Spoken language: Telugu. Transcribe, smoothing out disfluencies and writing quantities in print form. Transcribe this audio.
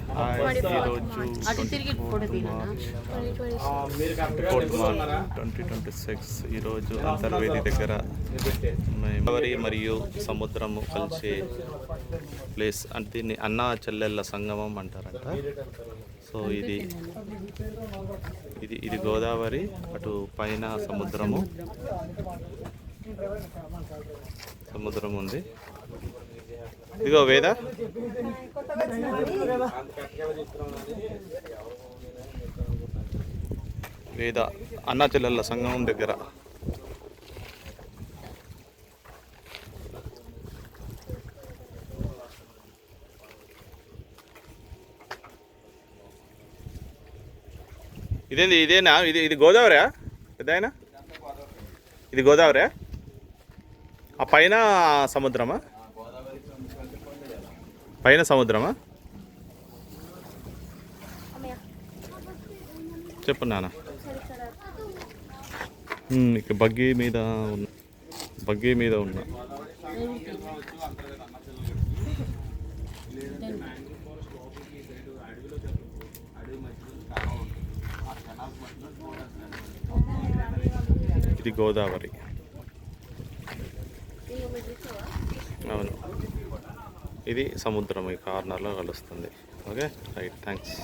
ఈరోజు 2026 ఈరోజు అంతర్వేది దగ్గర గోదావరి మరియు సముద్రము కలిసే ప్లేస్ అంటే దీన్ని అన్నా చెల్లెళ్ళ సంగమం అంటారంట. సో ఇది గోదావరి, అటు పైన సముద్రం ఉంది. ఇదిగో వేద అన్నా చెల్లెళ్ళ సంగమం దగ్గర. ఇదేనా ఇది గోదావరియా పెద్దాయనా? ఇది గోదావరియా? ఆ పైన సముద్రమా? పైన సముద్రమా? చెప్పు నాన్న. ఇక బగ్గీ మీద ఉన్నా. ఇది గోదావరి. అవును, ఇది సముద్రం ఈ కార్నర్లో కలుస్తుంది. Okay right, thanks.